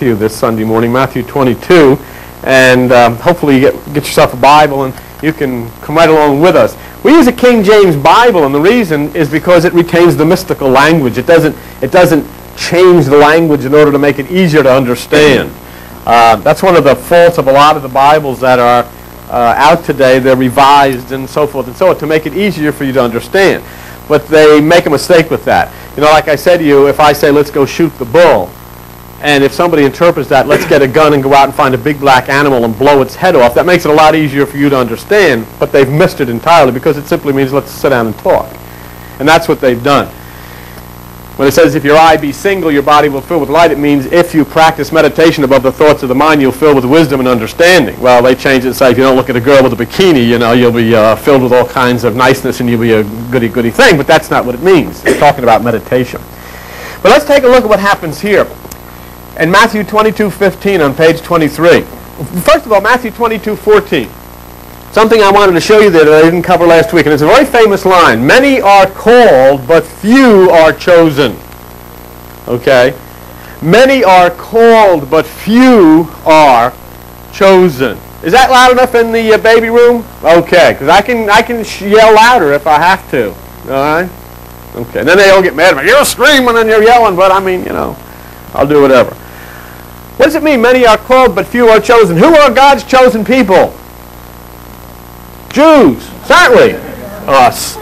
to you this Sunday morning, Matthew 22. And hopefully you get yourself a Bible and you can come right along with us. We use a King James Bible, and the reason is because it retains the mystical language. It doesn't change the language in order to make it easier to understand. That's one of the faults of a lot of the Bibles that are out today. They're revised and so forth and so on to make it easier for you to understand. But they make a mistake with that. You know, like I said to you, if I say, let's go shoot the bull, and if somebody interprets that, let's get a gun and go out and find a big black animal and blow its head off, that makes it a lot easier for you to understand, but they've missed it entirely because it simply means let's sit down and talk. And that's what they've done. When it says, if your eye be single, your body will fill with light, it means if you practice meditation above the thoughts of the mind, you'll fill with wisdom and understanding. Well, they changed it to say, if you don't look at a girl with a bikini, you know, you'll be filled with all kinds of niceness and you'll be a goody-goody thing, but that's not what it means. It's talking about meditation. But let's take a look at what happens here. In Matthew 22:15 on page 23. First of all, Matthew 22:14. Something I wanted to show you that I didn't cover last week, and it's a very famous line. Many are called, but few are chosen. Okay? Many are called, but few are chosen. Is that loud enough in the baby room? Okay, because I can yell louder if I have to. All right? Okay, and then they all get mad at me. You're screaming and you're yelling, but I mean, you know, I'll do whatever. What does it mean? Many are called, but few are chosen. Who are God's chosen people? Jews, certainly. Us.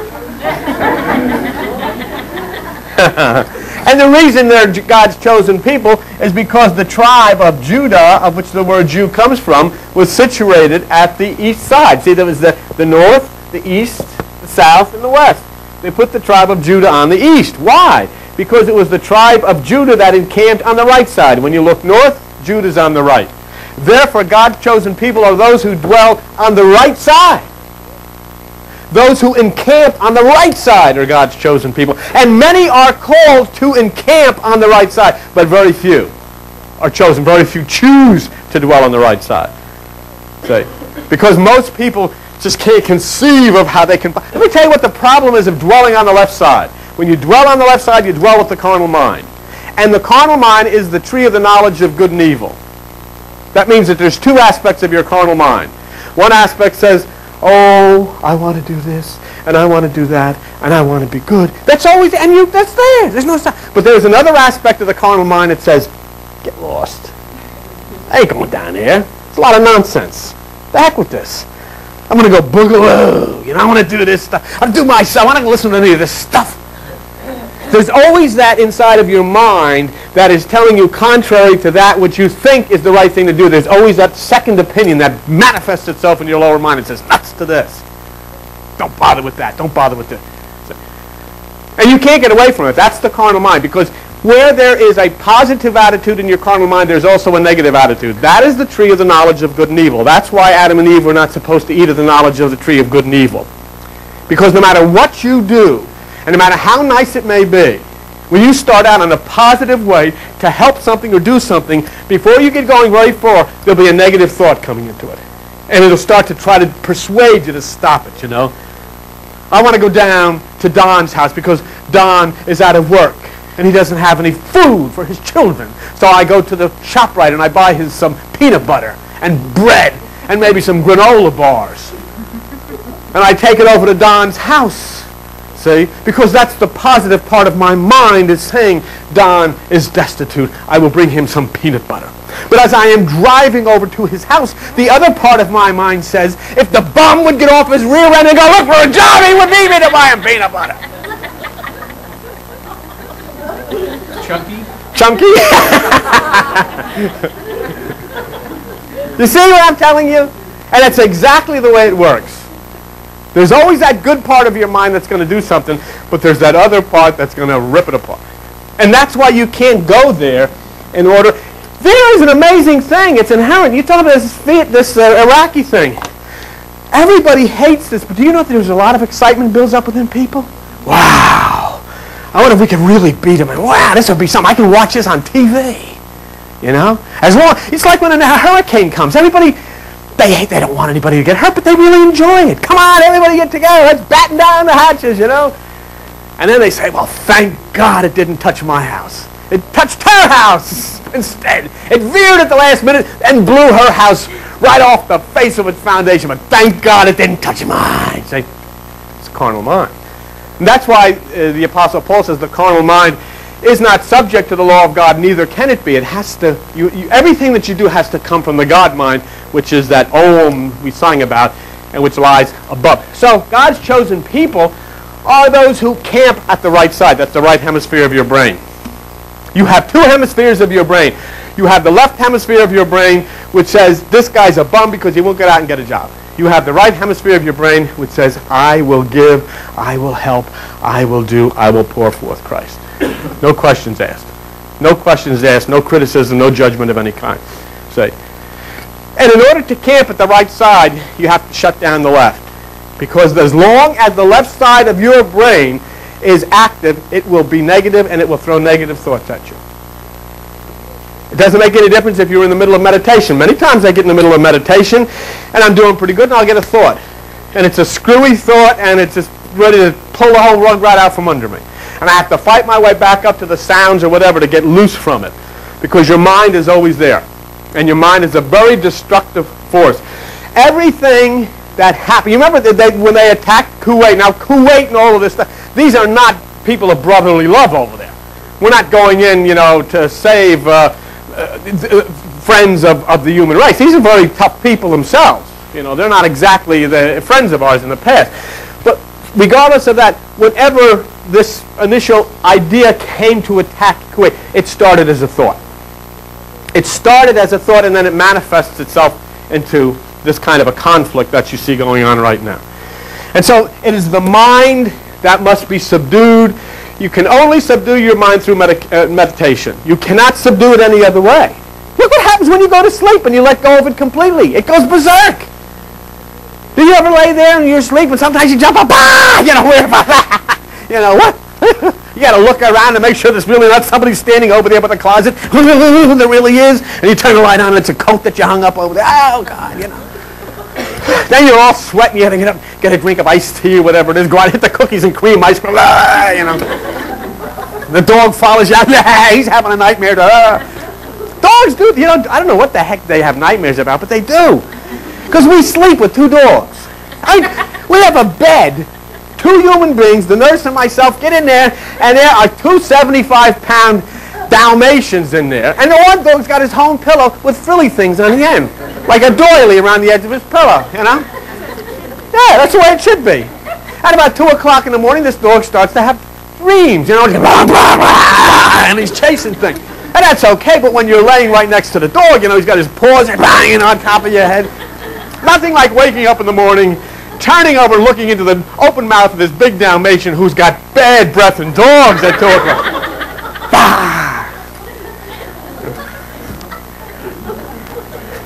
And the reason they're God's chosen people is because the tribe of Judah, of which the word Jew comes from, was situated at the east side. See, there was the north, the east, the south, and the west. They put the tribe of Judah on the east. Why? Because it was the tribe of Judah that encamped on the right side. When you look north, Judah's on the right. Therefore, God's chosen people are those who dwell on the right side. Those who encamp on the right side are God's chosen people. And many are called to encamp on the right side, but very few are chosen. Very few choose to dwell on the right side. See? Because most people just can't conceive of how they can. Let me tell you what the problem is of dwelling on the left side. When you dwell on the left side, you dwell with the carnal mind. And the carnal mind is the tree of the knowledge of good and evil. That means that there's two aspects of your carnal mind. One aspect says, oh, I want to do this, and I want to do that, and I want to be good. That's always, and that's there. There's no stop. But there's another aspect of the carnal mind that says, get lost. I ain't going down there. It's a lot of nonsense. The heck with this. I'm going to go boogaloo. You know, I want to do this stuff. I want to do myself. I don't listen to any of this stuff. There's always that inside of your mind that is telling you contrary to that which you think is the right thing to do. There's always that second opinion that manifests itself in your lower mind and says, nuts to this. Don't bother with that. Don't bother with this. And you can't get away from it. That's the carnal mind. Because where there is a positive attitude in your carnal mind, there's also a negative attitude. That is the tree of the knowledge of good and evil. That's why Adam and Eve were not supposed to eat of the knowledge of the tree of good and evil. Because no matter what you do, and no matter how nice it may be, when you start out in a positive way to help something or do something, before you get going very far, there'll be a negative thought coming into it. And it'll start to try to persuade you to stop it, you know. I want to go down to Don's house because Don is out of work and he doesn't have any food for his children. So I go to the ShopRite and I buy him some peanut butter and bread and maybe some granola bars. And I take it over to Don's house. See? Because that's the positive part of my mind is saying, Don is destitute. I will bring him some peanut butter. But as I am driving over to his house, the other part of my mind says, if the bum would get off his rear end and go look for a job, he would need me to buy him peanut butter. Chunky? Chunky? You see what I'm telling you? And it's exactly the way it works. There's always that good part of your mind that's going to do something, but there's that other part that's going to rip it apart. And that's why you can't go there in order. There is an amazing thing. It's inherent. You talk about this Iraqi thing. Everybody hates this, but do you know that there's a lot of excitement builds up within people? Wow. I wonder if we could really beat them. And wow, this would be something. I can watch this on TV. You know? It's like when a hurricane comes. Everybody... They don't want anybody to get hurt, but they really enjoy it. Come on, everybody get together. Let's batten down the hatches, you know. And then they say, well, thank God it didn't touch my house. It touched her house. Instead, it veered at the last minute and blew her house right off the face of its foundation. But thank God it didn't touch mine. See? It's a carnal mind. And that's why the Apostle Paul says the carnal mind is not subject to the law of God, neither can it be. It has to, everything that you do has to come from the God mind, which is that Om we sang about, and which lies above. So God's chosen people are those who camp at the right side. That's the right hemisphere of your brain. You have two hemispheres of your brain. You have the left hemisphere of your brain, which says, this guy's a bum because he won't get out and get a job. You have the right hemisphere of your brain, which says, I will give, I will help, I will do, I will pour forth Christ. No questions asked. No questions asked, no criticism, no judgment of any kind. Say. And in order to camp at the right side, you have to shut down the left. Because as long as the left side of your brain is active, it will be negative and it will throw negative thoughts at you. It doesn't make any difference if you're in the middle of meditation. Many times I get in the middle of meditation and I'm doing pretty good and I'll get a thought. And it's a screwy thought and it's just ready to pull the whole rug right out from under me. And I have to fight my way back up to the sounds or whatever to get loose from it. Because your mind is always there. And your mind is a very destructive force. Everything that happened, you remember when they attacked Kuwait? Now Kuwait and all of this stuff, these are not people of brotherly love over there. We're not going in, to save friends of the human race. These are very tough people themselves. They're not exactly the friends of ours in the past. But regardless of that, whenever this initial idea came to attack Kuwait, it started as a thought. It started as a thought and then it manifests itself into this kind of a conflict that you see going on right now. And so it is the mind that must be subdued. You can only subdue your mind through meditation. You cannot subdue it any other way. Look what happens when you go to sleep and you let go of it completely. It goes berserk. Do you ever lay there and you're asleep and sometimes you jump up, what? You got to look around and make sure there's really not somebody standing over there by the closet. There really is. And you turn the light on and it's a coat that you hung up over there. Oh, God, Then you're all sweating. You have to get up, get a drink of iced tea or whatever it is. Go out and hit the cookies and cream ice cream. The dog follows you out. He's having a nightmare. Dogs do. I don't know what the heck they have nightmares about, but they do. Because we sleep with two dogs. We have a bed. Two human beings, the nurse and myself, get in there, and there are two 75-pound Dalmatians in there. And the one dog's got his own pillow with frilly things on the end. Like a doily around the edge of his pillow, Yeah, that's the way it should be. At about 2 o'clock in the morning, this dog starts to have dreams, and he's chasing things. And that's okay, but when you're laying right next to the dog, he's got his paws banging on top of your head. Nothing like waking up in the morning, turning over, looking into the open mouth of this big Dalmatian who's got bad breath and dogs at 2 o'clock.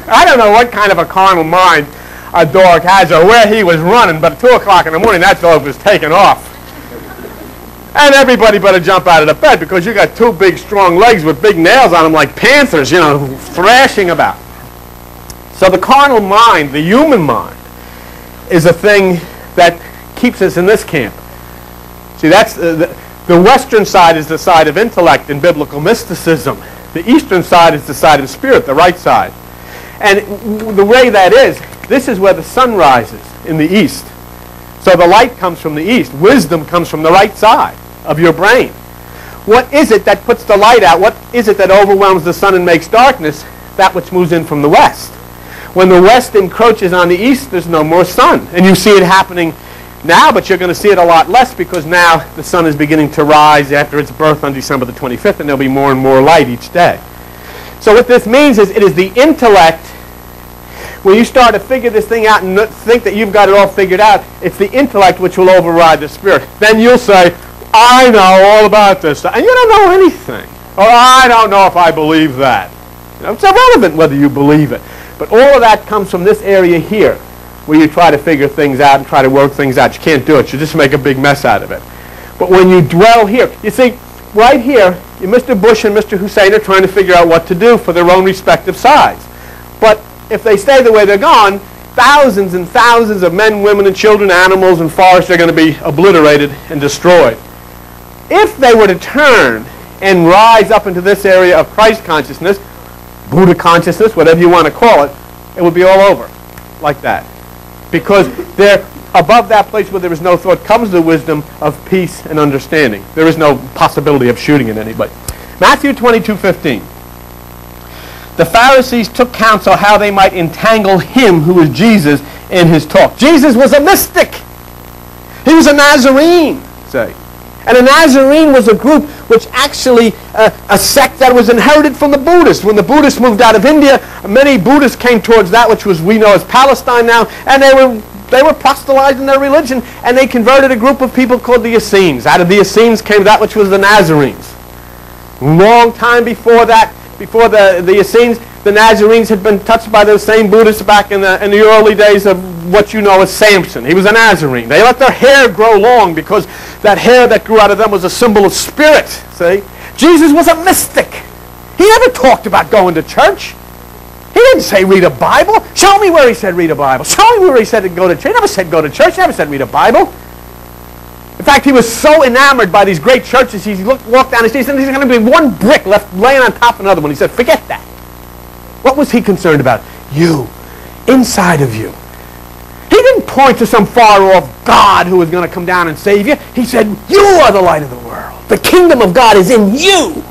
I don't know what kind of a carnal mind a dog has or where he was running, but at 2 o'clock in the morning, that dog was taking off. And everybody better jump out of the bed because you got two big, strong legs with big nails on them like panthers, thrashing about. So the carnal mind, the human mind, is a thing that keeps us in this camp. See, that's the Western side is the side of intellect and biblical mysticism. The Eastern side is the side of spirit, the right side. And the way that is, this is where the sun rises in the east. So the light comes from the east. Wisdom comes from the right side of your brain. What is it that puts the light out? What is it that overwhelms the sun and makes darkness? That which moves in from the west. When the west encroaches on the east, there's no more sun. And you see it happening now, but you're going to see it a lot less because now the sun is beginning to rise after its birth on December the 25th, and there'll be more and more light each day. So what this means is it is the intellect. When you start to figure this thing out and think that you've got it all figured out, it's the intellect which will override the spirit. Then you'll say, I know all about this. And you don't know anything. Or I don't know if I believe that. It's irrelevant whether you believe it. But all of that comes from this area here, where you try to figure things out and try to work things out. You can't do it. You just make a big mess out of it. But when you dwell here, you see, right here, Mr. Bush and Mr. Hussein are trying to figure out what to do for their own respective sides. But if they stay the way they're gone, thousands and thousands of men, women, and children, animals, and forests are going to be obliterated and destroyed. If they were to turn and rise up into this area of Christ consciousness, Buddha consciousness, whatever you want to call it, it would be all over like that. Because they're above that place where there is no thought comes the wisdom of peace and understanding. There is no possibility of shooting at anybody. Matthew 22:15. The Pharisees took counsel how they might entangle him, who was Jesus, in his talk. Jesus was a mystic. He was a Nazarene, say. And a Nazarene was a group which actually, a sect that was inherited from the Buddhists. When the Buddhists moved out of India, many Buddhists came towards that which we know as Palestine now, and they were proselytizing their religion, and they converted a group of people called the Essenes. Out of the Essenes came that which was the Nazarenes. Long time before that, before the Essenes, the Nazarenes had been touched by those same Buddhists back in the early days of what you know as Samson. He was a Nazarene. They let their hair grow long because that hair that grew out of them was a symbol of spirit. See? Jesus was a mystic. He never talked about going to church. He didn't say read a Bible. Show me where he said read a Bible. Show me where he said go to church. He never said go to church. He never said read a Bible. In fact, he was so enamored by these great churches, he walked down the street and there's going to be one brick left laying on top of another one. He said, forget that. What was he concerned about? You. Inside of you. He didn't point to some far-off God who was going to come down and save you. He said, you are the light of the world. The kingdom of God is in you.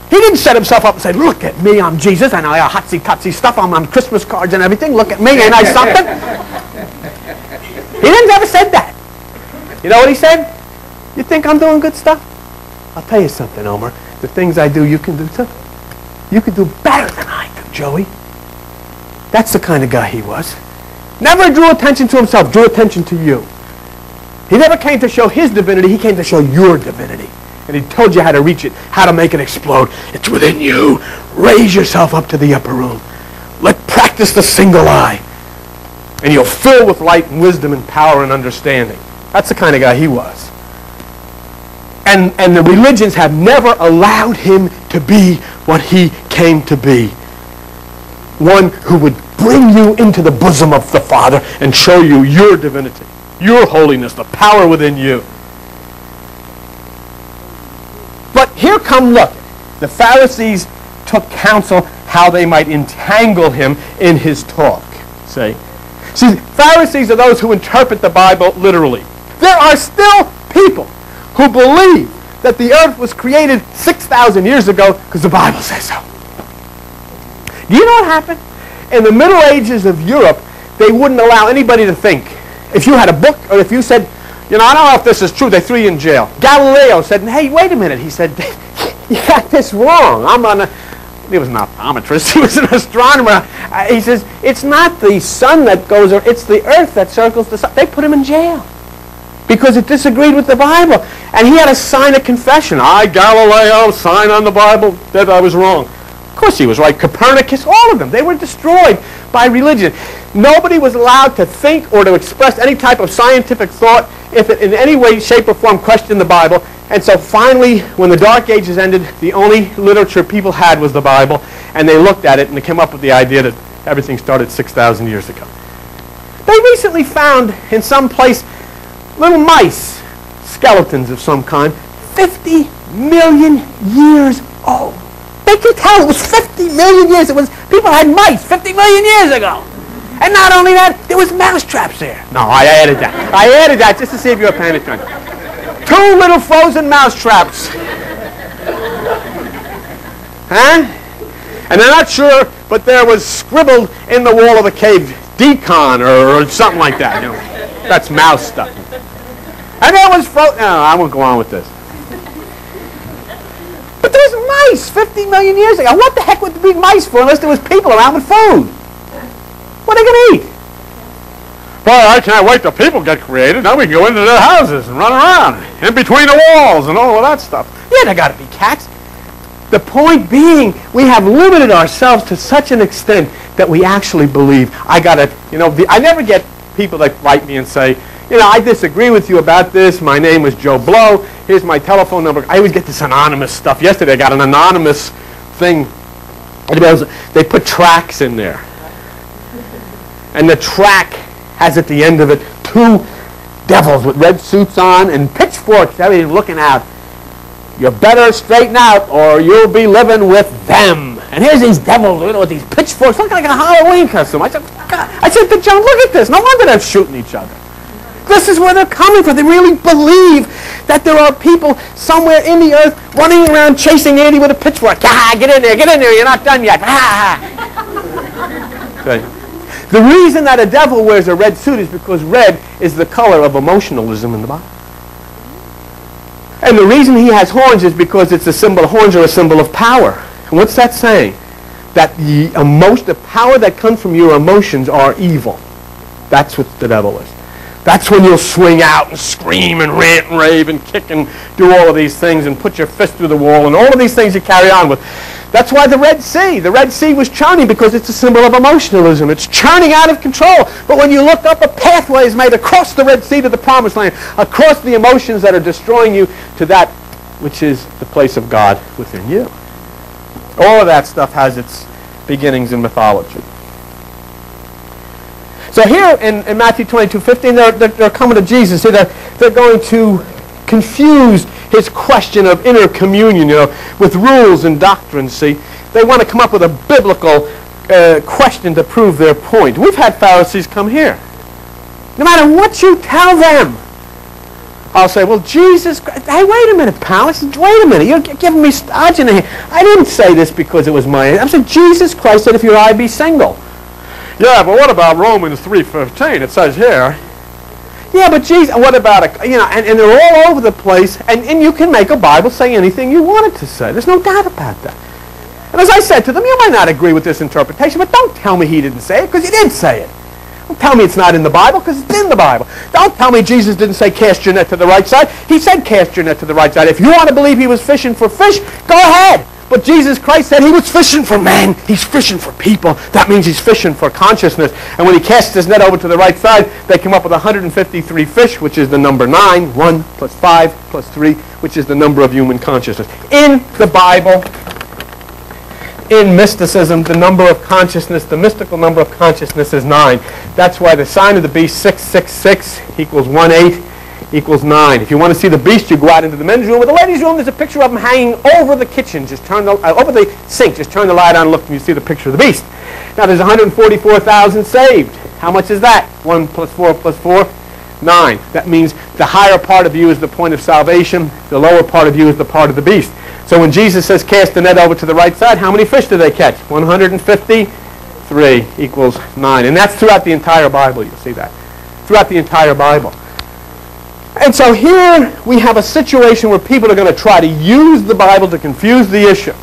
He didn't set himself up and say, look at me, I'm Jesus, and I have hotsy-totsy stuff on Christmas cards and everything. Look at me, ain't I something? He didn't ever said that. You know what he said? You think I'm doing good stuff? I'll tell you something, Omer. The things I do, you can do too. You can do better than I do, Joey. That's the kind of guy he was. Never drew attention to himself, drew attention to you. He never came to show his divinity, he came to show your divinity. And he told you how to reach it, how to make it explode. It's within you. Raise yourself up to the upper room. Practice the single eye. And you'll fill with light and wisdom and power and understanding. That's the kind of guy he was. And the religions have never allowed him to be what he came to be. One who would bring you into the bosom of the Father and show you your divinity, your holiness, the power within you. But here come, look, the Pharisees took counsel how they might entangle him in his talk. See, Pharisees are those who interpret the Bible literally. There are still people who believe that the earth was created 6,000 years ago because the Bible says so. Do you know what happened? In the Middle Ages of Europe, they wouldn't allow anybody to think. If you had a book, or if you said, you know, I don't know if this is true, they threw you in jail. Galileo said, hey, wait a minute. He said, you got this wrong. He was an optometrist. He was an astronomer. He says, it's not the sun that goes, it's the earth that circles the sun. They put him in jail because it disagreed with the Bible. And he had to sign a confession. I, Galileo, sign on the Bible that I was wrong. Of course he was right. Copernicus, all of them. They were destroyed by religion. Nobody was allowed to think or to express any type of scientific thought if it in any way, shape, or form questioned the Bible. And so finally, when the Dark Ages ended, the only literature people had was the Bible, and they looked at it and they came up with the idea that everything started 6,000 years ago. They recently found in some place little mice, skeletons of some kind, 50 million years old. They could tell it was 50 million years. People had mice 50 million years ago. And not only that, there was mouse traps there. No, I added that. I added that just to see if you were paying attention. 2 little frozen mouse traps. Huh? And they're not sure, but there was scribbled in the wall of the cave, decon or something like that. You know, that's mouse stuff. And there was no, I won't go on with this. But there's mice 50 million years ago. What the heck would there be mice for unless there was people around with food? What are they going to eat? Boy, I can't wait till people get created. Now we can go into their houses and run around in between the walls and all of that stuff. Yeah, there got to be cats. The point being, we have limited ourselves to such an extent that we actually believe. I never get people that write me and say, you know, I disagree with you about this. My name is Joe Blow. Here's my telephone number. I always get this anonymous stuff. Yesterday I got an anonymous thing. They put tracks in there. And the track has at the end of it 2 devils with red suits on and pitchforks, everything looking out. You better straighten out or you'll be living with them. And here's these devils, with these pitchforks, looking like a Halloween costume. I said, God. I said to John, look at this. No wonder they're shooting each other. This is where they're coming from. They really believe that there are people somewhere in the earth running around chasing Andy with a pitchfork. Ah, get in there, you're not done yet. Ah. Okay. The reason that a devil wears a red suit is because red is the color of emotionalism in the Bible. And the reason he has horns is because it's a symbol, horns are a symbol of power. And what's that saying? That the power that comes from your emotions are evil. That's what the devil is. That's when you'll swing out and scream and rant and rave and kick and do all of these things and put your fist through the wall and all of these things you carry on with. That's why the Red Sea was churning because it's a symbol of emotionalism. It's churning out of control. But when you look up, a pathway is made across the Red Sea to the Promised Land, across the emotions that are destroying you to that which is the place of God within you. All of that stuff has its beginnings in mythology. So here in Matthew 22:15, they're coming to Jesus. See, they're going to confuse his question of inner communion, with rules and doctrines. See, they want to come up with a biblical question to prove their point. We've had Pharisees come here. No matter what you tell them, I'll say, well, Jesus, hey, wait a minute, pal. Wait a minute. You're giving me stodging here. I didn't say this because it was my... I said, Jesus Christ said, if your eye be single. Yeah, but what about Romans 3:15? It says here. Yeah, but Jesus, what about and they're all over the place, and you can make a Bible say anything you want it to say. There's no doubt about that. And as I said to them, you might not agree with this interpretation, but don't tell me he didn't say it, because he did say it. Don't tell me it's not in the Bible, because it's in the Bible. Don't tell me Jesus didn't say cast your net to the right side. He said cast your net to the right side. If you want to believe he was fishing for fish, go ahead. But Jesus Christ said he was fishing for men. He's fishing for people. That means he's fishing for consciousness. And when he cast his net over to the right side, they came up with 153 fish, which is the number 9, 1 plus 5 plus 3, which is the number of human consciousness. In the Bible, in mysticism, the number of consciousness, the mystical number of consciousness is 9. That's why the sign of the beast, 666, equals 18, equals 9. If you want to see the beast, you go out into the men's room. Or the ladies' room, there's a picture of him hanging over the kitchen. Just turn over the sink. Just turn the light on and look, and you see the picture of the beast. Now, there's 144,000 saved. How much is that? 1 plus 4 plus 4? 9. That means the higher part of you is the point of salvation. The lower part of you is the part of the beast. So when Jesus says cast the net over to the right side, how many fish do they catch? 153 equals 9. And that's throughout the entire Bible. You'll see that. Throughout the entire Bible. And so here we have a situation where people are going to try to use the Bible to confuse the issue.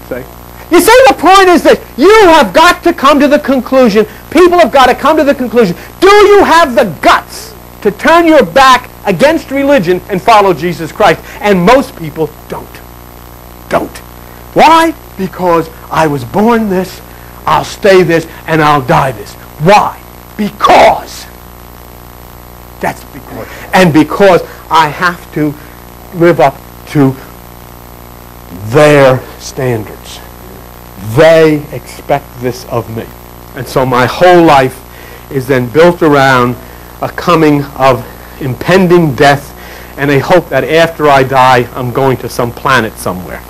See? You see, the point is that you have got to come to the conclusion, people have got to come to the conclusion, do you have the guts to turn your back against religion and follow Jesus Christ? And most people don't. Don't. Why? Because I was born this, I'll stay this, and I'll die this. Why? Because. That's because. And because I have to live up to their standards. They expect this of me. And so my whole life is then built around a coming of impending death and a hope that after I die, I'm going to some planet somewhere.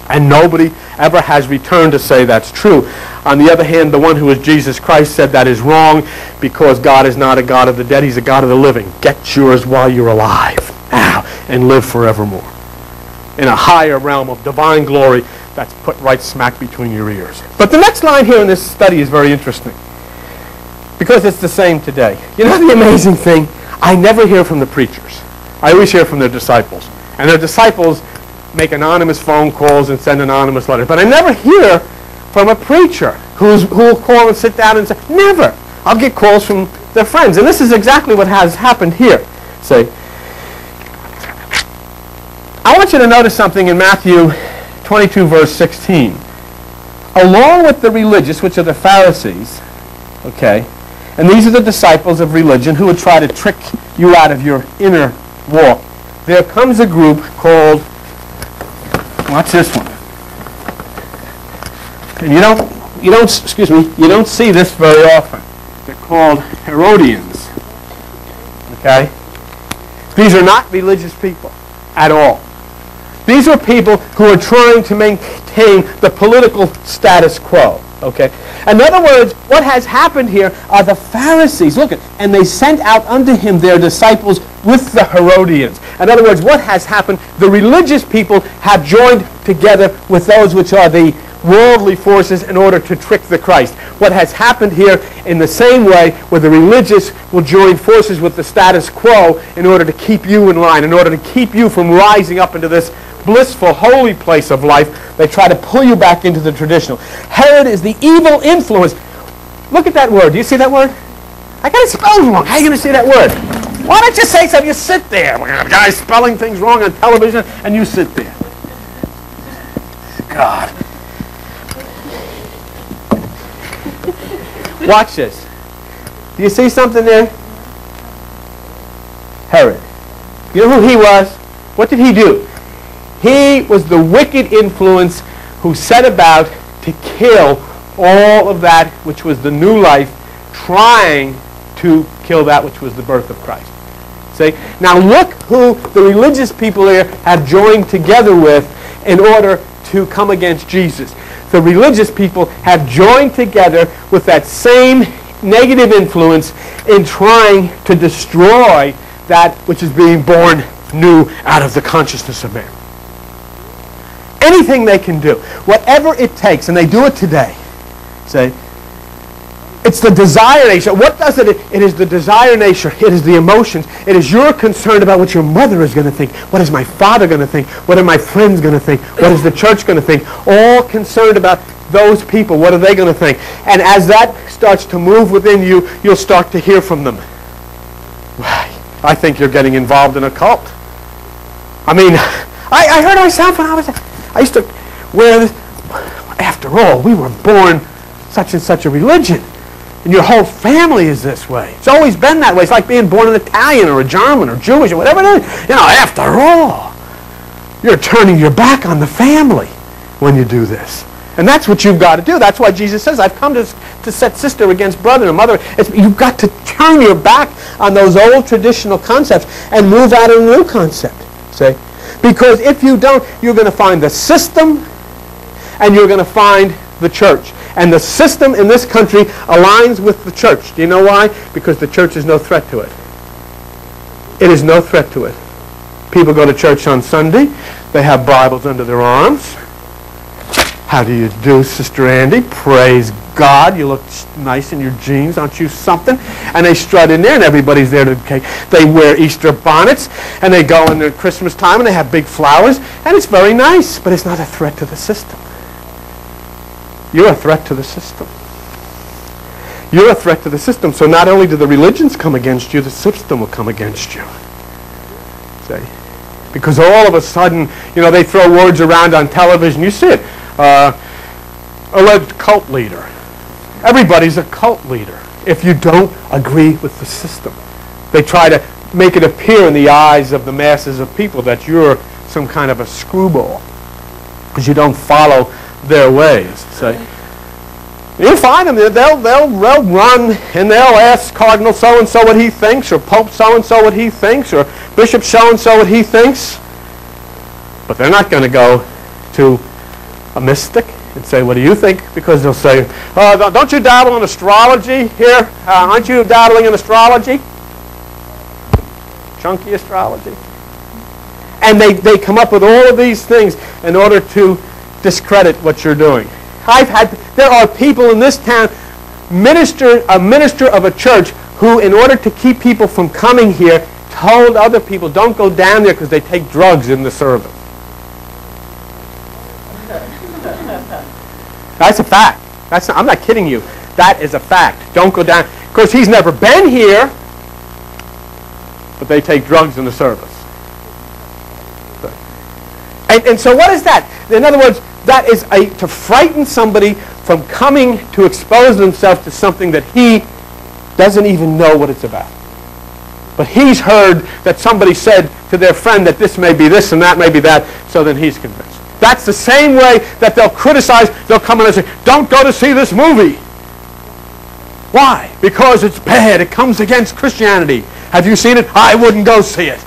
And nobody ever has returned to say that's true. On the other hand, the one who is Jesus Christ said that is wrong because God is not a God of the dead. He's a God of the living. Get yours while you're alive now and live forevermore in a higher realm of divine glory that's put right smack between your ears. But the next line here in this study is very interesting because it's the same today. You know the amazing thing? I never hear from the preachers. I always hear from their disciples. And their disciples make anonymous phone calls and send anonymous letters. But I never hear from a preacher who will call and sit down and say, never. I'll get calls from their friends. And this is exactly what has happened here. See, I want you to notice something in Matthew 22, verse 16. Along with the religious, which are the Pharisees, okay, and these are the disciples of religion who would try to trick you out of your inner walk, there comes a group called, watch this one. And you don't see this very often. They're called Herodians. Okay? These are not religious people at all. These are people who are trying to maintain the political status quo. Okay? In other words, what has happened here are the Pharisees. Look, and they sent out unto him their disciples with the Herodians. In other words, what has happened? The religious people have joined together with those which are the worldly forces in order to trick the Christ. What has happened here in the same way where the religious will join forces with the status quo in order to keep you in line, in order to keep you from rising up into this blissful, holy place of life. They try to pull you back into the traditional. Herod is the evil influence. Look at that word. Do you see that word? I got it spelled wrong. How are you going to see that word? Why don't you say something? You sit there. Guys spelling things wrong on television, and you sit there. God. Watch this. Do you see something there? Herod. You know who he was? What did he do? He was the wicked influence who set about to kill all of that which was the new life, trying to kill that which was the birth of Christ. See? Now look who the religious people here have joined together with in order to come against Jesus. The religious people have joined together with that same negative influence in trying to destroy that which is being born new out of the consciousness of man. Anything they can do, whatever it takes, and they do it today. Say, it's the desire nature. What does it? It is the desire nature. It is the emotions. It is your concern about what your mother is going to think. What is my father going to think? What are my friends going to think? What is the church going to think? All concerned about those people. What are they going to think? And as that starts to move within you, you'll start to hear from them. I think you're getting involved in a cult. I mean, I heard myself when I used to wear this. After all, we were born such and such a religion. And your whole family is this way. It's always been that way. It's like being born an Italian or a German or Jewish or whatever it is. You know, after all, you're turning your back on the family when you do this. And that's what you've got to do. That's why Jesus says, I've come to set sister against brother and mother. You've got to turn your back on those old traditional concepts and move out of a new concept. See? Because if you don't, you're going to find the system and you're going to find the church. And the system in this country aligns with the church. Do you know why? Because the church is no threat to it. It is no threat to it. People go to church on Sunday. They have Bibles under their arms. How do you do, Sister Andy? Praise God. You look nice in your jeans. Aren't you something? And they strut in there, and everybody's there to cake. They wear Easter bonnets, and they go in at Christmas time, and they have big flowers, and it's very nice, but it's not a threat to the system. You're a threat to the system. You're a threat to the system. So not only do the religions come against you, the system will come against you. See? Because all of a sudden, you know, they throw words around on television. You see it. Alleged cult leader. Everybody's a cult leader if you don't agree with the system. They try to make it appear in the eyes of the masses of people that you're some kind of a screwball because you don't follow their ways. So you'll find them. They'll run and they'll ask Cardinal so-and-so what he thinks, or Pope so-and-so what he thinks, or Bishop so-and-so what he thinks. But they're not going to go to a mystic and say, what do you think? Because they'll say, don't you dabble in astrology here? Aren't you dabbling in astrology? Chunky astrology. And they come up with all of these things in order to discredit what you're doing. There are people in this town, a minister of a church, who, in order to keep people from coming here, told other people, don't go down there because they take drugs in the service. That's a fact. I'm not kidding you. That is a fact. Don't go down. Of course, he's never been here, but they take drugs in the service. And so what is that? In other words, that is to frighten somebody from coming to expose themselves to something that he doesn't even know what it's about. But he's heard that somebody said to their friend that this may be this and that may be that, so then he's convinced. That's the same way that they'll criticize, they'll come in and say, don't go to see this movie. Why? Because it's bad. It comes against Christianity. Have you seen it? I wouldn't go see it.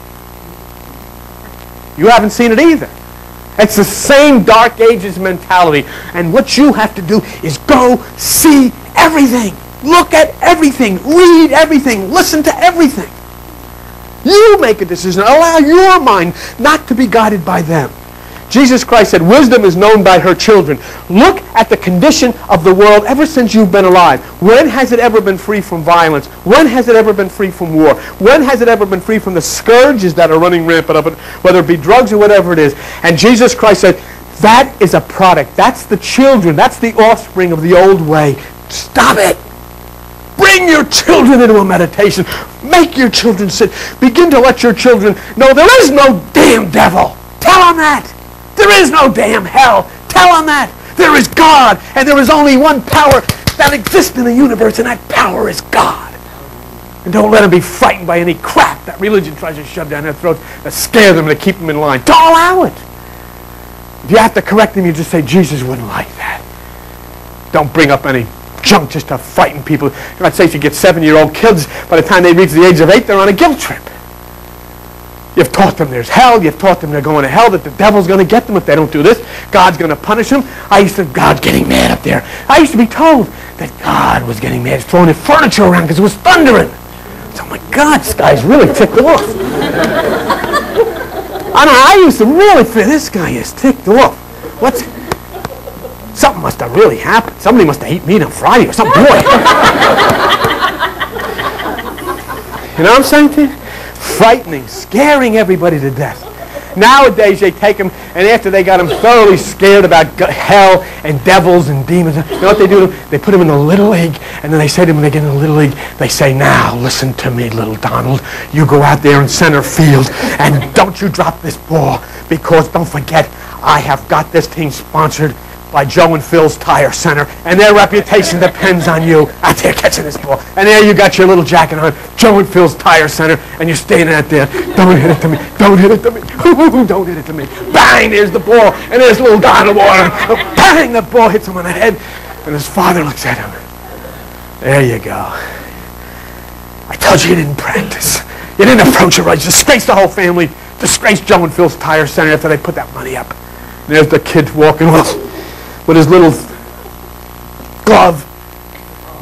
You haven't seen it either. It's the same Dark Ages mentality. And what you have to do is go see everything. Look at everything. Read everything. Listen to everything. You make a decision. Allow your mind not to be guided by them. Jesus Christ said, wisdom is known by her children. Look at the condition of the world ever since you've been alive. When has it ever been free from violence? When has it ever been free from war? When has it ever been free from the scourges that are running rampant up, whether it be drugs or whatever it is? And Jesus Christ said, that is a product. That's the children. That's the offspring of the old way. Stop it. Bring your children into a meditation. Make your children sit. Begin to let your children know there is no damn devil. Tell them that. There is no damn hell. Tell them that. There is God, and there is only one power that exists in the universe, and that power is God. And don't let them be frightened by any crap that religion tries to shove down their throats to scare them and to keep them in line. Don't allow it. If you have to correct them, you just say, Jesus wouldn't like that. Don't bring up any junk just to frighten people. God says you get 7-year-old kids, by the time they reach the age of 8, they're on a guilt trip. You've taught them there's hell. You've taught them they're going to hell, that the devil's going to get them if they don't do this. God's going to punish them. God's getting mad up there. I used to be told that God was getting mad, throwing the furniture around because it was thundering. So, oh my God, this guy's really ticked off. I used to really feel this guy is ticked off. Something must have really happened. Somebody must have eaten meat on Friday or something. Boy. You know what I'm saying to you? Frightening, scaring everybody to death. Nowadays they take them, and after they got them thoroughly scared about hell and devils and demons, you know what they do? They put them in the Little League, and then they say to them when they get in the Little League, they say, now listen to me, little Donald. You go out there in center field, and don't you drop this ball, because don't forget, I have got this team sponsored by Joe and Phil's Tire Center, and their reputation depends on you out there catching this ball. And there you got your little jacket on, Joe and Phil's Tire Center, and you're standing out there. Don't hit it to me. Don't hit it to me. Don't hit it to me. Bang, there's the ball, and there's little Donald Warren. Bang, the ball hits him on the head, and his father looks at him. There you go. I told you didn't practice. You didn't approach it right. You disgraced the whole family. Disgraced Joe and Phil's Tire Center after they put that money up. And there's the kid walking with his little glove,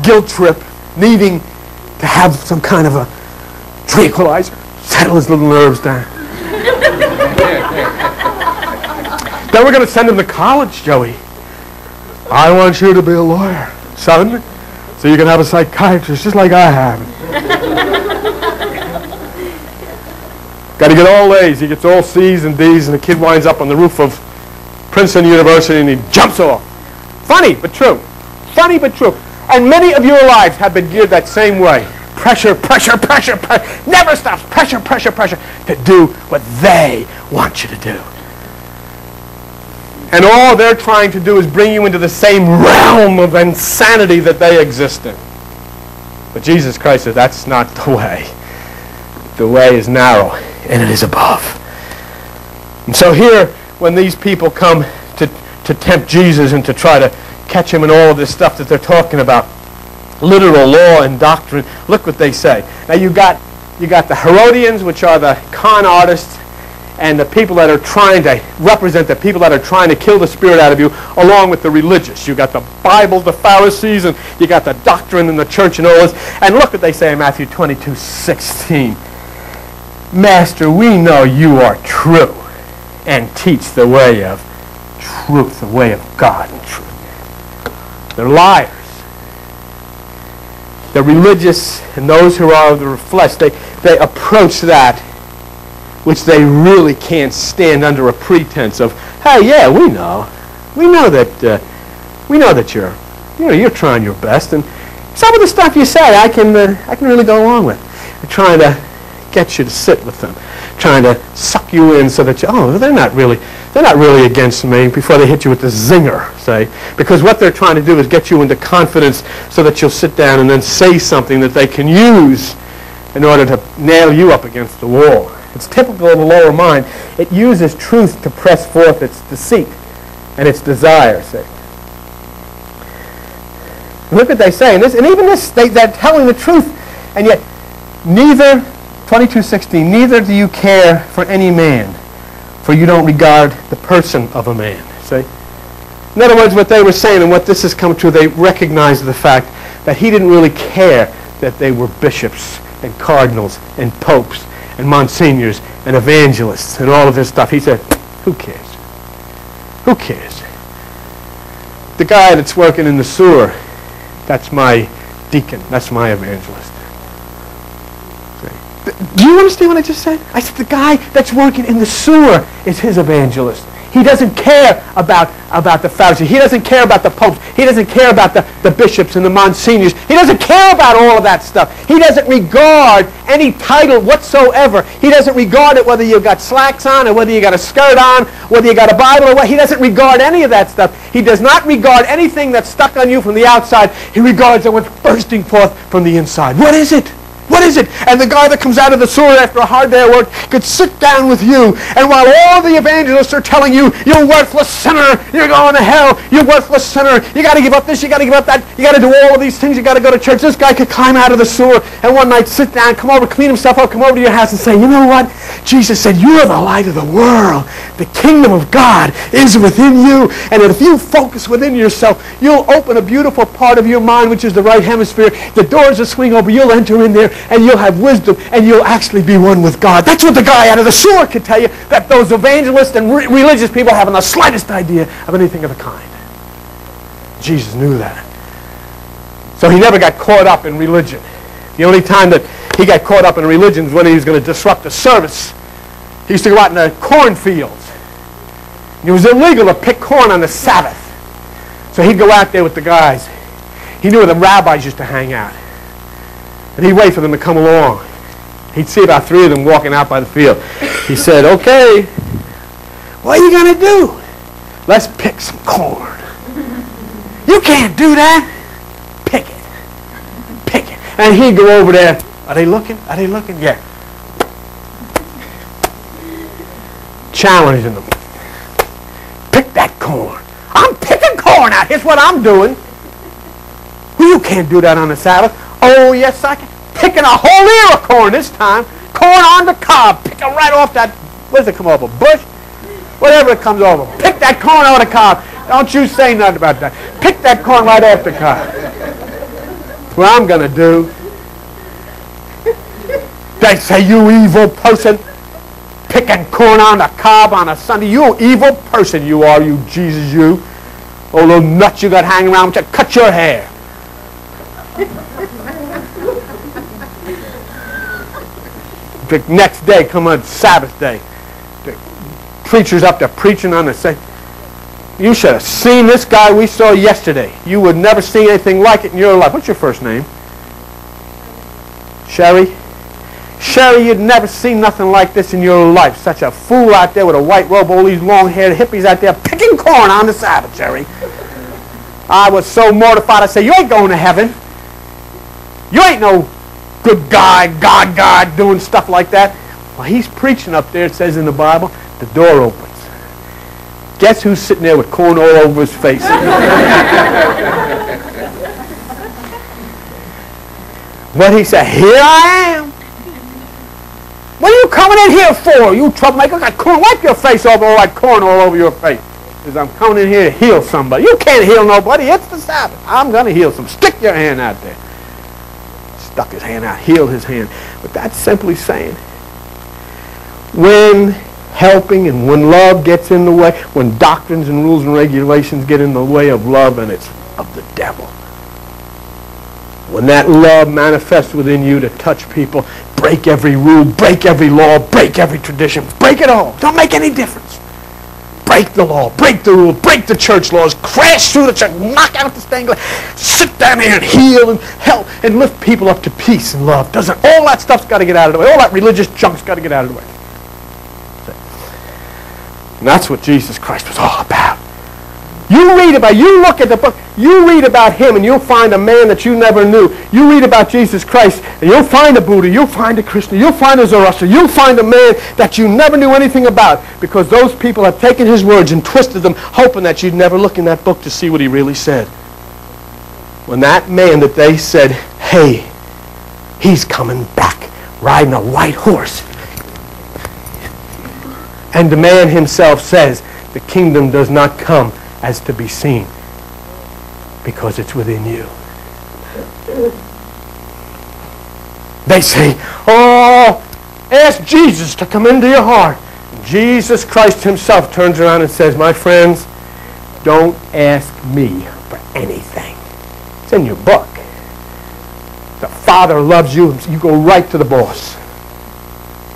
guilt trip, needing to have some kind of a tranquilizer, settle his little nerves down. Then we're going to send him to college, Joey. I want you to be a lawyer, son, so you can have a psychiatrist just like I have. Got to get all A's. He gets all C's and D's, and the kid winds up on the roof of Princeton University, and he jumps off. Funny, but true. Funny, but true. And many of your lives have been geared that same way. Pressure, pressure, pressure, pressure. Never stops. Pressure, pressure, pressure. To do what they want you to do. And all they're trying to do is bring you into the same realm of insanity that they exist in. But Jesus Christ said, that's not the way. The way is narrow, and it is above. And so here, when these people come to tempt Jesus and to try to catch him in all of this stuff that they're talking about, literal law and doctrine, look what they say. Now you got the Herodians, which are the con artists, and the people that are trying to represent the people that are trying to kill the spirit out of you, along with the religious. You got the Bible, the Pharisees, and you got the doctrine and the church and all this. And look what they say in Matthew 22:16. Master, we know you are true and teach the way of truth, the way of God and truth. They're liars. The religious and those who are of the flesh, they approach that which they really can't stand under a pretense of, hey, yeah, we know that you're trying your best, and some of the stuff you say I can really go along with. They're trying to get you to sit with them, trying to suck you in so that they're not really against me before they hit you with the zinger, say, because what they're trying to do is get you into confidence so that you'll sit down and then say something that they can use in order to nail you up against the wall. It's typical of the lower mind. It uses truth to press forth its deceit and its desire. See? Look what they say. And even this, they're telling the truth. And yet, neither, 22:16, neither do you care for any man. for you don't regard the person of a man. See? In other words, what they were saying, and what this has come to, they recognized the fact that he didn't really care that they were bishops and cardinals and popes and monsignors and evangelists and all of this stuff. He said, who cares? Who cares? The guy that's working in the sewer, that's my deacon. That's my evangelist. Do you understand what I just said? I said the guy that's working in the sewer is his evangelist. He doesn't care about the Pharisees. He doesn't care about the popes. He doesn't care about the bishops and the monsignors. He doesn't care about all of that stuff. He doesn't regard any title whatsoever. He doesn't regard it whether you've got slacks on or whether you got a skirt on, whether you got a Bible or what. He doesn't regard any of that stuff. He does not regard anything that's stuck on you from the outside. He regards it what's bursting forth from the inside. What is it? What is it? And the guy that comes out of the sewer after a hard day of work could sit down with you, and while all the evangelists are telling you, you're worthless sinner, you're going to hell, you're worthless sinner, you got to give up this, you got to give up that, you got to do all of these things, you got to go to church. This guy could climb out of the sewer and one night sit down, come over, clean himself up, come over to your house and say, you know what? Jesus said, you are the light of the world. The kingdom of God is within you, and if you focus within yourself, you'll open a beautiful part of your mind, which is the right hemisphere. The doors will swing open, you'll enter in there, and you'll have wisdom, and you'll actually be one with God. That's what the guy out of the sewer could tell you, that those evangelists and religious people haven't the slightest idea of anything of the kind. Jesus knew that. So he never got caught up in religion. The only time that he got caught up in religion was when he was going to disrupt the service. He used to go out in the cornfields. It was illegal to pick corn on the Sabbath. So he'd go out there with the guys. He knew where the rabbis used to hang out. And he'd wait for them to come along. He'd see about 3 of them walking out by the field. He said, okay, what are you going to do? Let's pick some corn. You can't do that. Pick it. Pick it. And he'd go over there. Are they looking? Are they looking? Yeah. Challenging them. Pick that corn. I'm picking corn out. Here's what I'm doing. Well, you can't do that on the Sabbath. Oh, yes, I can. Picking a whole ear of corn this time. Corn on the cob. Pick it right off that, what does it come off, a bush? Whatever it comes over. Pick that corn off the cob. Don't you say nothing about that. Pick that corn right off the cob. What I'm going to do, they say, you evil person, picking corn on the cob on a Sunday. You evil person you are, you Jesus, you. Oh, little nuts you got hanging around with you. Cut your hair. The next day, come on Sabbath day, the preacher's up there preaching on the same. You should have seen this guy we saw yesterday. You would never see anything like it in your life. What's your first name? Sherry? Sherry, you'd never seen nothing like this in your life. Such a fool out there with a white robe, all these long-haired hippies out there picking corn on the Sabbath, Sherry. I was so mortified. I said, you ain't going to heaven. You ain't no good guy, God doing stuff like that. Well, he's preaching up there, it says in the Bible, the door opens. Guess who's sitting there with corn all over his face? What he said, here I am. What are you coming in here for, you troublemaker? Got corn. Wipe your face off, all that corn all over your face. Because I'm coming in here to heal somebody. You can't heal nobody. It's the Sabbath. I'm going to heal some. Stick your hand out there. Stuck his hand out, healed his hand. But that's simply saying, when helping and when love gets in the way, when doctrines and rules and regulations get in the way of love, and it's of the devil. When that love manifests within you to touch people, break every rule, break every law, break every tradition, break it all. Don't make any difference. Break the law, break the rule, break the church laws, crash through the church, knock out the stained glass, sit down there and heal and help and lift people up to peace and love. Doesn't all that stuff's got to get out of the way. All that religious junk's got to get out of the way. And that's what Jesus Christ was all about. You look at the book, you read about him and you'll find a man that you never knew. You read about Jesus Christ and you'll find a Buddha, you'll find a Krishna, you'll find a Zoroaster, you'll find a man that you never knew anything about because those people have taken his words and twisted them, hoping that you'd never look in that book to see what he really said. When that man that they said, hey, he's coming back riding a white horse. And the man himself says, the kingdom does not come as to be seen, because it's within you. They say, oh, ask Jesus to come into your heart. Jesus Christ himself turns around and says, my friends, don't ask me for anything. It's in your book. The Father loves you. You go right to the boss.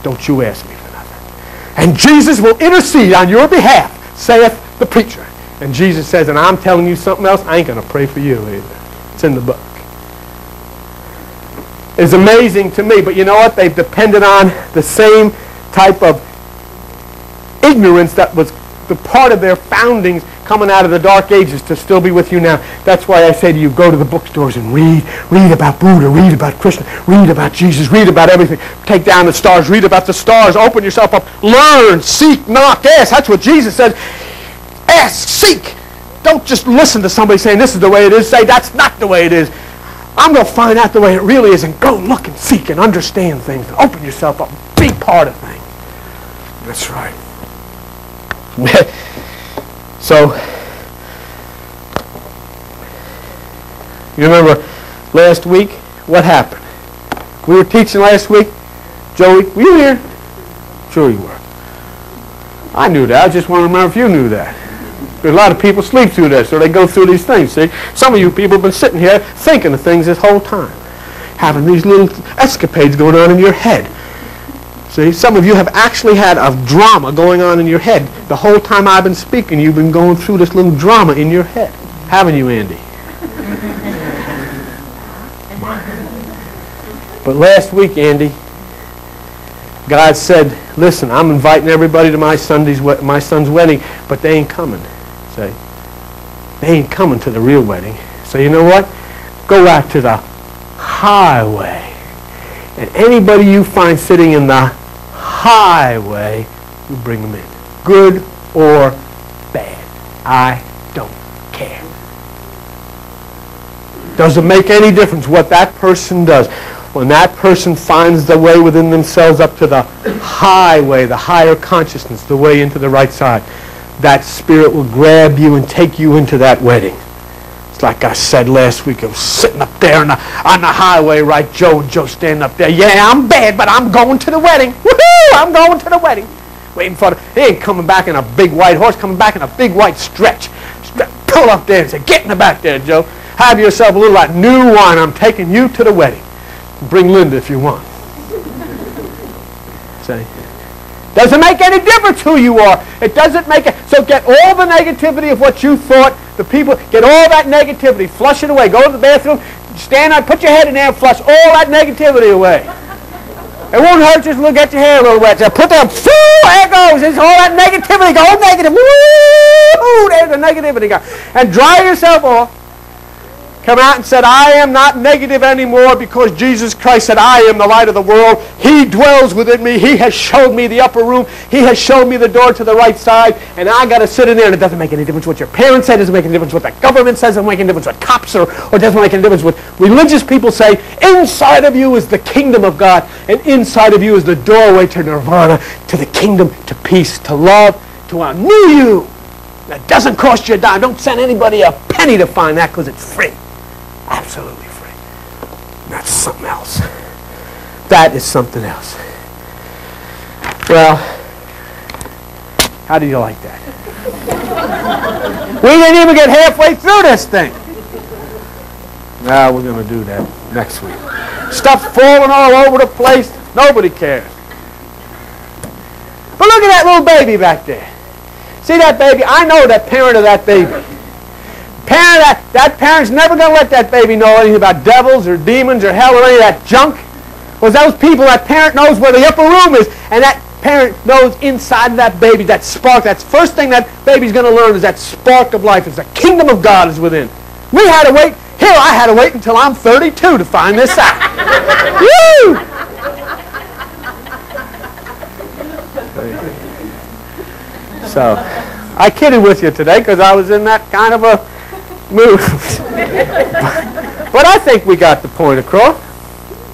Don't you ask me for nothing. And Jesus will intercede on your behalf, saith the preacher. And Jesus says, and I'm telling you something else, I ain't going to pray for you either. It's in the book. It's amazing to me, but you know what? They've depended on the same type of ignorance that was the part of their foundings coming out of the Dark Ages to still be with you now. That's why I say to you, go to the bookstores and read. Read about Buddha, read about Krishna, read about Jesus, read about everything. Take down the stars, read about the stars, open yourself up, learn, seek, knock, ask. That's what Jesus says. Ask, seek. Don't just listen to somebody saying this is the way it is. Say that's not the way it is. I'm going to find out the way it really is and go look and seek and understand things and open yourself up. Be part of things. That's right. So, you remember last week what happened? We were teaching last week. Joey, were you here? Sure you were. I knew that. I just want to remember if you knew that. A lot of people sleep through this, or they go through these things. See, some of you people have been sitting here thinking of things this whole time, having these little escapades going on in your head. See, some of you have actually had a drama going on in your head. The whole time I've been speaking, you've been going through this little drama in your head. Haven't you, Andy? But last week, Andy, God said, listen, I'm inviting everybody to my son's wedding, but they ain't coming. See? They ain't coming to the real wedding. So you know what? Go out to the highway. And anybody you find sitting in the highway, you bring them in. Good or bad. I don't care. Doesn't make any difference what that person does. When that person finds the way within themselves up to the highway, the higher consciousness, the way into the right side, that spirit will grab you and take you into that wedding. It's like I said last week, I was sitting up there on the highway, right, Joe and Joe standing up there. Yeah, I'm bad, but I'm going to the wedding. Woohoo! I'm going to the wedding. Waiting for he ain't coming back in a big white horse, coming back in a big white stretch. Pull up there and say, get in the back there, Joe. Have yourself a little like new wine. I'm taking you to the wedding. Bring Linda if you want. See? Doesn't make any difference who you are. It doesn't make it. So get all the negativity of what you thought. The people, get all that negativity. Flush it away. Go to the bathroom. Stand up. Put your head in there and flush all that negativity away. It won't hurt. Just look at your hair a little wet. So put that. There it goes. It's all that negativity. Go negative. Woo! There's the negativity. And dry yourself off. Come out and said, I am not negative anymore because Jesus Christ said, I am the light of the world. He dwells within me. He has showed me the upper room. He has shown me the door to the right side. And I got to sit in there. And it doesn't make any difference what your parents say. It doesn't make any difference what the government says. It doesn't make any difference what cops are. Or it doesn't make any difference what religious people say. Inside of you is the kingdom of God. And inside of you is the doorway to nirvana, to the kingdom, to peace, to love, to a new you. That doesn't cost you a dime. Don't send anybody a penny to find that because it's free. Absolutely free. That's something else. That is something else. Well, how do you like that? We didn't even get halfway through this thing. Now we're going to do that next week. Stuff falling all over the place. Nobody cares. But look at that little baby back there. See that baby? I know that parent of that baby. That parent's never going to let that baby know anything about devils or demons or hell or any of that junk. Because those people, that parent knows where the upper room is, and that parent knows inside of that baby, that spark. That's the first thing that baby's going to learn is that spark of life. Is the kingdom of God is within. We had to wait. Here, I had to wait until I'm 32 to find this out. Woo! So, I kidded with you today because I was in that kind of a mood. But I think we got the point across.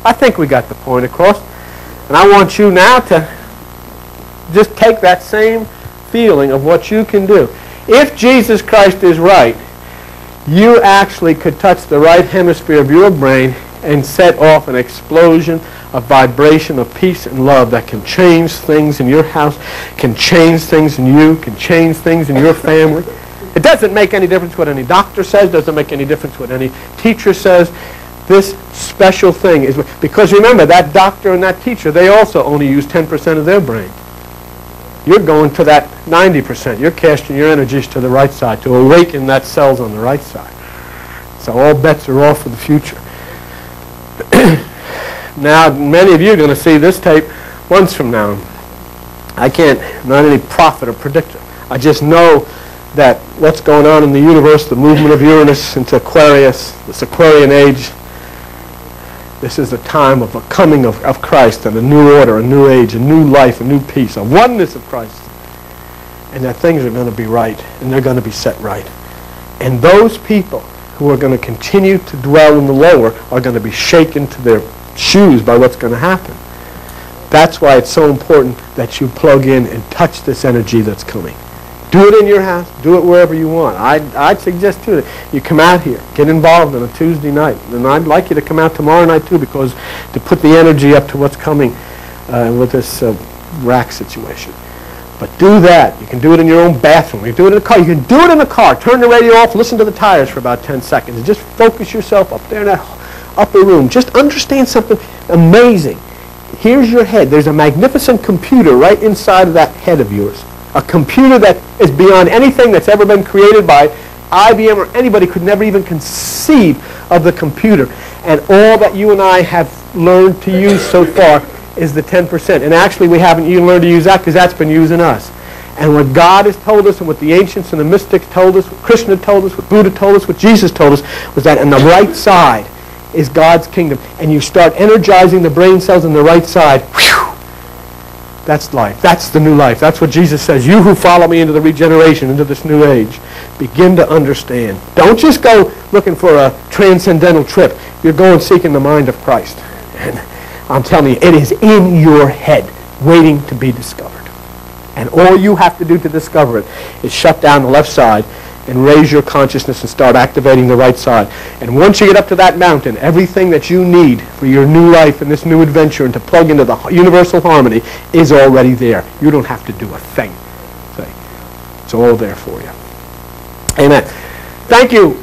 I think we got the point across. And I want you now to just take that same feeling of what you can do. If Jesus Christ is right, you actually could touch the right hemisphere of your brain and set off an explosion of vibration of peace and love that can change things in your house, can change things in you, can change things in your family. It doesn't make any difference what any doctor says, doesn't make any difference what any teacher says. This special thing is, because remember, that doctor and that teacher, they also only use 10% of their brain. You're going to that 90%. You're casting your energies to the right side, to awaken that cells on the right side. So all bets are off for the future. Now, many of you are going to see this tape months from now. I can't, not any prophet or predictor. I just know that what's going on in the universe, the movement of Uranus into Aquarius, this Aquarian age, this is the time of a coming of Christ and a new order, a new age, a new life, a new peace, a oneness of Christ. And that things are going to be right, and they're going to be set right. And those people who are going to continue to dwell in the lower are going to be shaken to their shoes by what's going to happen. That's why it's so important that you plug in and touch this energy that's coming. Do it in your house. Do it wherever you want. I'd suggest too that you come out here, get involved on a Tuesday night, and I'd like you to come out tomorrow night too, because to put the energy up to what's coming with this rack situation. But do that. You can do it in your own bathroom. You can do it in the car. You can do it in the car. Turn the radio off. Listen to the tires for about 10 seconds, and just focus yourself up there in that upper room. Just understand something amazing. Here's your head. There's a magnificent computer right inside of that head of yours. A computer that is beyond anything that's ever been created by IBM or anybody could never even conceive of the computer. And all that you and I have learned to use so far is the 10%. And actually we haven't even learned to use that because that's been using us. And what God has told us and what the ancients and the mystics told us, what Krishna told us, what Buddha told us, what Jesus told us, was that on the right side is God's kingdom. And you start energizing the brain cells on the right side. Whew, that's life. That's the new life. That's what Jesus says. You who follow me into the regeneration, into this new age, begin to understand. Don't just go looking for a transcendental trip. You're going seeking the mind of Christ. And I'm telling you, it is in your head waiting to be discovered. And all you have to do to discover it is shut down the left side and raise your consciousness and start activating the right side. And once you get up to that mountain, everything that you need for your new life and this new adventure and to plug into the universal harmony is already there. You don't have to do a thing. It's all there for you. Amen. Thank you.